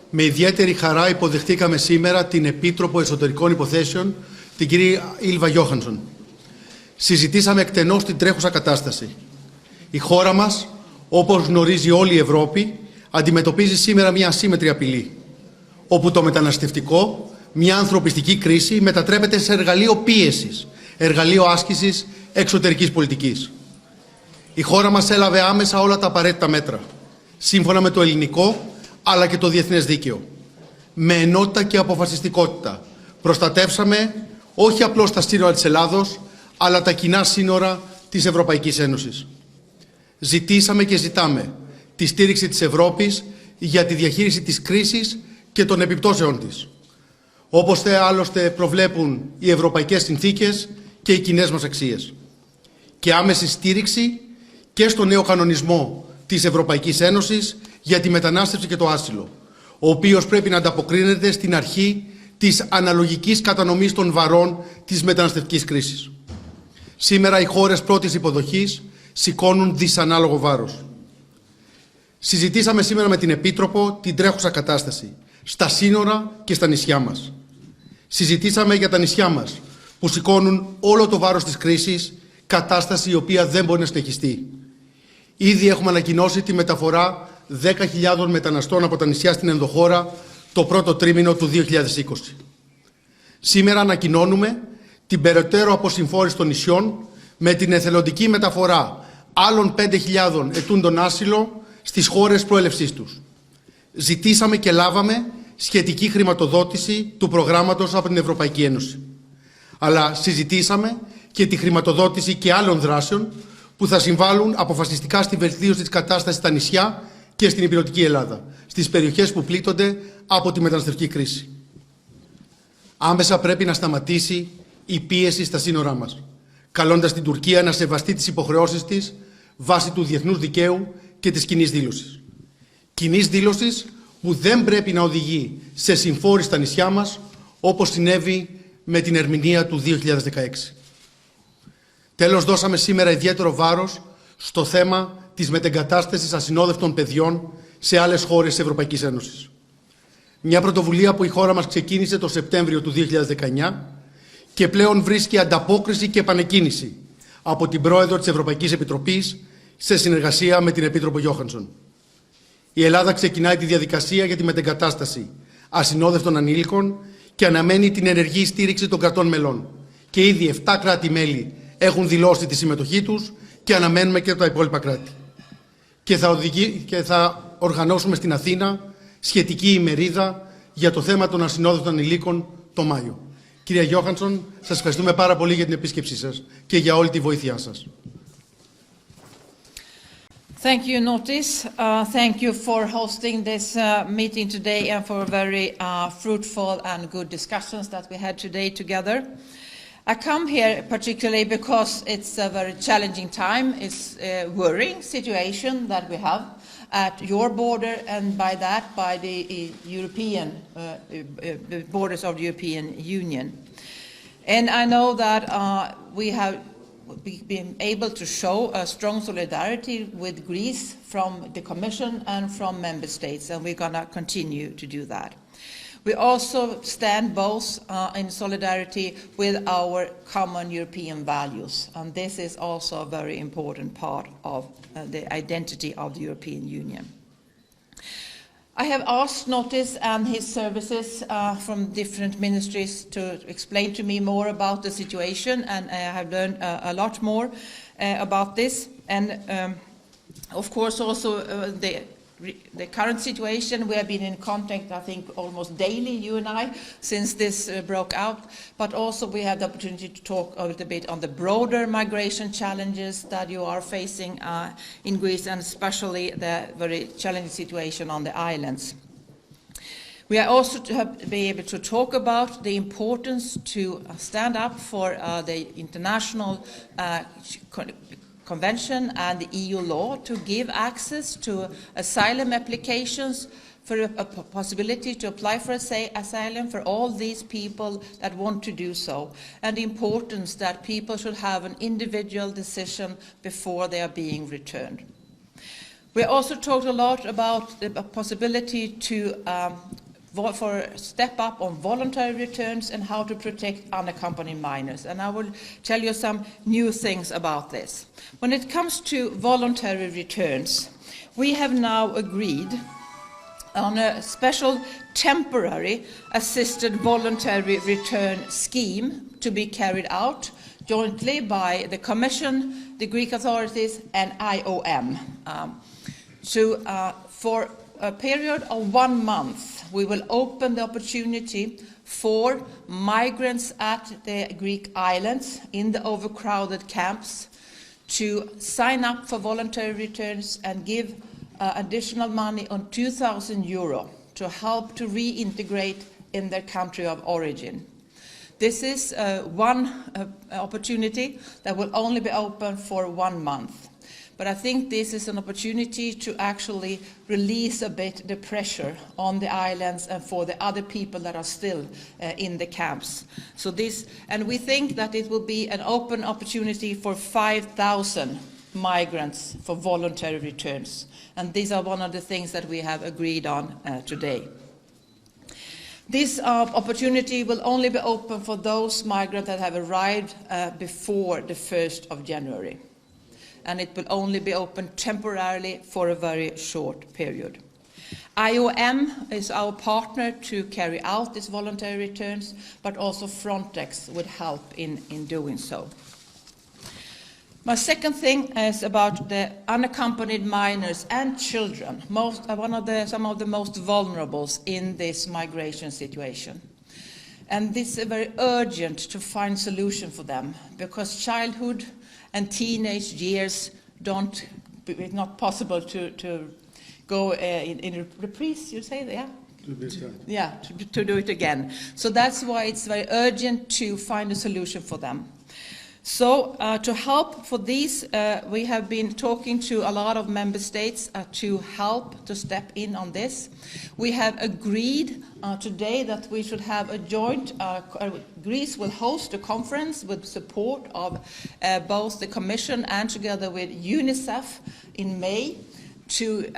Με ιδιαίτερη χαρά υποδεχτήκαμε σήμερα την Επίτροπο Εσωτερικών Υποθέσεων, την κυρία Ίλβα Johansson. Συζητήσαμε εκτενώς την τρέχουσα κατάσταση. Η χώρα μας, όπως γνωρίζει όλη η Ευρώπη, αντιμετωπίζει σήμερα μια ασύμμετρη απειλή, όπου το μεταναστευτικό, μια ανθρωπιστική κρίση, μετατρέπεται σε εργαλείο πίεσης, εργαλείο άσκησης εξωτερικής πολιτικής. Η χώρα μας έλαβε άμεσα όλα τα απαραίτητα μέτρα, σύμφωνα με το ελληνικό αλλά και το διεθνές δίκαιο. Με ενότητα και αποφασιστικότητα προστατεύσαμε όχι απλώς τα σύνορα της Ελλάδος, αλλά τα κοινά σύνορα της Ευρωπαϊκής Ένωσης. Ζητήσαμε και ζητάμε τη στήριξη της Ευρώπης για τη διαχείριση της κρίσης και των επιπτώσεων της, όπως άλλωστε προβλέπουν οι ευρωπαϊκές συνθήκες και οι κοινές μας αξίες. Και άμεση στήριξη και στο νέο κανονισμό της Ευρωπαϊκής Ένωσης για τη μετανάστευση και το άσυλο, ο οποίος πρέπει να ανταποκρίνεται στην αρχή της αναλογικής κατανομής των βαρών της μεταναστευτικής κρίσης. Σήμερα οι χώρες πρώτης υποδοχής σηκώνουν δυσανάλογο βάρος. Συζητήσαμε σήμερα με την Επίτροπο την τρέχουσα κατάσταση στα σύνορα και στα νησιά μας. Συζητήσαμε για τα νησιά μας που σηκώνουν όλο το βάρος της κρίσης, κατάσταση η οποία δεν μπορεί να συνεχιστεί. Ήδη έχουμε ανακοινώσει τη μεταφορά 10.000 μεταναστών από τα νησιά στην ενδοχώρα το πρώτο τρίμηνο του 2020. Σήμερα ανακοινώνουμε την περαιτέρω αποσυμφόρηση των νησιών με την εθελοντική μεταφορά άλλων 5.000 ετούντων άσυλο στις χώρες προέλευσής τους. Ζητήσαμε και λάβαμε σχετική χρηματοδότηση του προγράμματος από την Ευρωπαϊκή Ένωση. Αλλά συζητήσαμε και τη χρηματοδότηση και άλλων δράσεων που θα συμβάλλουν αποφασιστικά στη βελτίωση της κατάστασης στα νησιά και στην ηπειρωτική Ελλάδα, στις περιοχές που πλήττονται από τη μεταναστευτική κρίση. Άμεσα πρέπει να σταματήσει η πίεση στα σύνορά μας, καλώντας την Τουρκία να σεβαστεί τις υποχρεώσεις της βάσει του διεθνούς δικαίου και της κοινής δήλωσης. Κοινής δήλωσης που δεν πρέπει να οδηγεί σε συμφόρηση στα νησιά μας, όπως συνέβη με την ερμηνεία του 2016. Τέλος, δώσαμε σήμερα ιδιαίτερο βάρος στο θέμα της μετεγκατάστασης ασυνόδευτων παιδιών σε άλλες χώρες της Ευρωπαϊκής Ένωσης. Μια πρωτοβουλία που η χώρα μας ξεκίνησε το Σεπτέμβριο του 2019 και πλέον βρίσκει ανταπόκριση και επανεκκίνηση από την Πρόεδρο της Ευρωπαϊκής Επιτροπής σε συνεργασία με την Επίτροπο Johansson. Η Ελλάδα ξεκινάει τη διαδικασία για τη μετεγκατάσταση ασυνόδευτων ανήλικων και αναμένει την ενεργή στήριξη των κρατών μελών. Και ήδη 7 κράτη-μέλη έχουν δηλώσει τη συμμετοχή τους και αναμένουμε και τα υπόλοιπα κράτη. Και θα οργανώσουμε στην Αθήνα σχετική ημερίδα για το θέμα των ασυνόδευτων ανηλίκων το Μάιο. Κυρία Johansson, σας ευχαριστούμε πάρα πολύ για την επίσκεψή σας και για όλη τη βοήθειά σας. Thank you, Notis. Thank you for hosting this meeting today and for very fruitful and good discussions that we had today together. I come here particularly because it's a very challenging time. It's a worrying situation that we have at your border and by the European borders of the European Union. And I know that we have been able to show a strong solidarity with Greece from the Commission and from Member States, and we're going to continue to do that. We also stand both in solidarity with our common European values, and this is also a very important part of the identity of the European Union. I have asked Notis and his services from different ministries to explain to me more about the situation, and I have learned a lot more about this. And of course also the current situation, we have been in contact, I think, almost daily, you and I, since this broke out. But also we have the opportunity to talk a little bit on the broader migration challenges that you are facing in Greece, and especially the very challenging situation on the islands. We are also to be able to talk about the importance to stand up for the international Convention and the EU law to give access to asylum applications, for a possibility to apply for asylum for all these people that want to do so, and the importance that people should have an individual decision before they are being returned. We also talked a lot about the possibility to step up on voluntary returns and how to protect unaccompanied minors. And I will tell you some new things about this. When it comes to voluntary returns, we have now agreed on a special temporary assisted voluntary return scheme to be carried out jointly by the Commission, the Greek authorities and IOM. For a period of 1 month, we will open the opportunity for migrants at the Greek islands in the overcrowded camps to sign up for voluntary returns and give additional money on €2,000 to help to reintegrate in their country of origin. This is one opportunity that will only be open for 1 month. But I think this is an opportunity to actually release a bit the pressure on the islands and for the other people that are still in the camps. And we think that it will be an open opportunity for 5,000 migrants for voluntary returns. And these are one of the things that we have agreed on today. This opportunity will only be open for those migrants that have arrived before the 1st of January. And it will only be open temporarily for a very short period. IOM is our partner to carry out these voluntary returns, but also Frontex would help in doing so. My second thing is about the unaccompanied minors and children, some of the most vulnerable in this migration situation. And this is very urgent to find a solution for them, because childhood and teenage years it's not possible to go in reprise, you say, yeah? Yeah, to do it again. So that's why it's very urgent to find a solution for them. So to help for these, we have been talking to a lot of member states to help to step in on this. We have agreed today that we should have a joint, Greece will host a conference with support of both the Commission and together with UNICEF in May to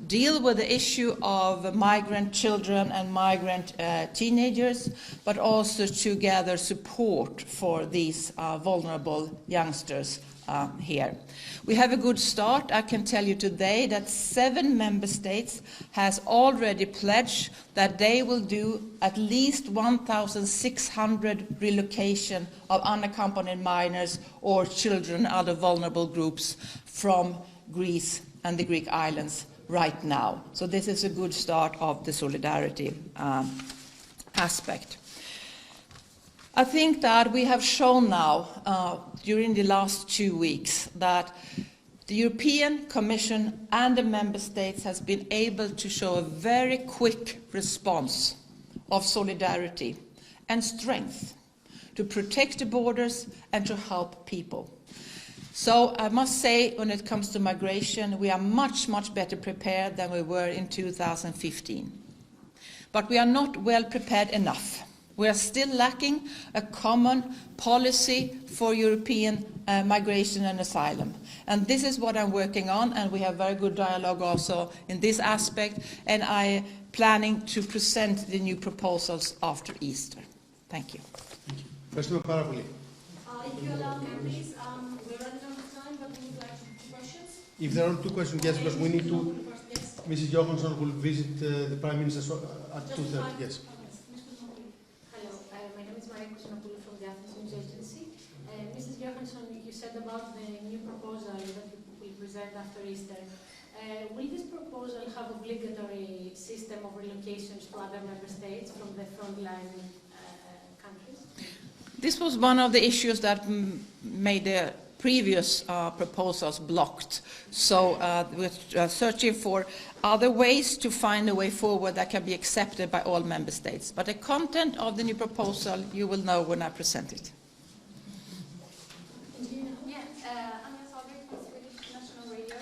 deal with the issue of migrant children and migrant teenagers, but also to gather support for these vulnerable youngsters here. We have a good start. I can tell you today that 7 member states has already pledged that they will do at least 1,600 relocation of unaccompanied minors or children, other vulnerable groups from Greece and the Greek islands right now. So this is a good start of the solidarity aspect. I think that we have shown now during the last 2 weeks that the European Commission and the Member States has been able to show a very quick response of solidarity and strength to protect the borders and to help people. So I must say, when it comes to migration, we are much, much better prepared than we were in 2015. But we are not well prepared enough. We are still lacking a common policy for European migration and asylum. And this is what I'm working on, and we have very good dialogue also in this aspect, and I'm planning to present the new proposals after Easter. Thank you. If you allow me, please, we're running out of time, but we would like to questions. If there are 2 questions, yes, because we need to. Yes. Mrs. Johansson will visit the Prime Minister at 2:30. Yes. Hello, my name is Maria Kusinapoulou from the Athens News Agency. Mrs. Johansson, you said about the new proposal that you will present after Easter. Will this proposal have obligatory system of relocations to other member states from the frontline countries? This was one of the issues that made the previous proposals blocked. So we're searching for other ways to find a way forward that can be accepted by all member states. But the content of the new proposal, you will know when I present it. National Radio.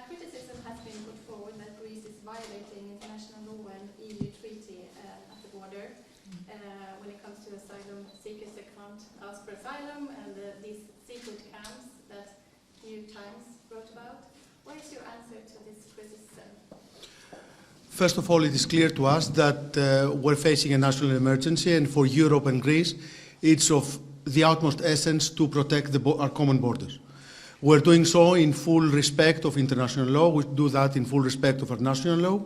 Criticism has been put forward that Greece is violating international law and EU treaty at the border when it comes to asylum seekers that can't ask for asylum and these secret camps that New York Times wrote about. What is your answer First of all, it is clear to us that we're facing a national emergency, and for Europe and Greece, it's of the utmost essence to protect our common borders. We're doing so in full respect of international law. We do that in full respect of our national law.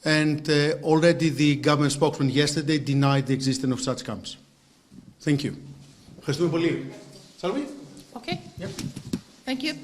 And already the government spokesman yesterday denied the existence of such camps. Thank you. Ευχαριστούμε πολύ. Shall we? Okay. Yep. Thank you.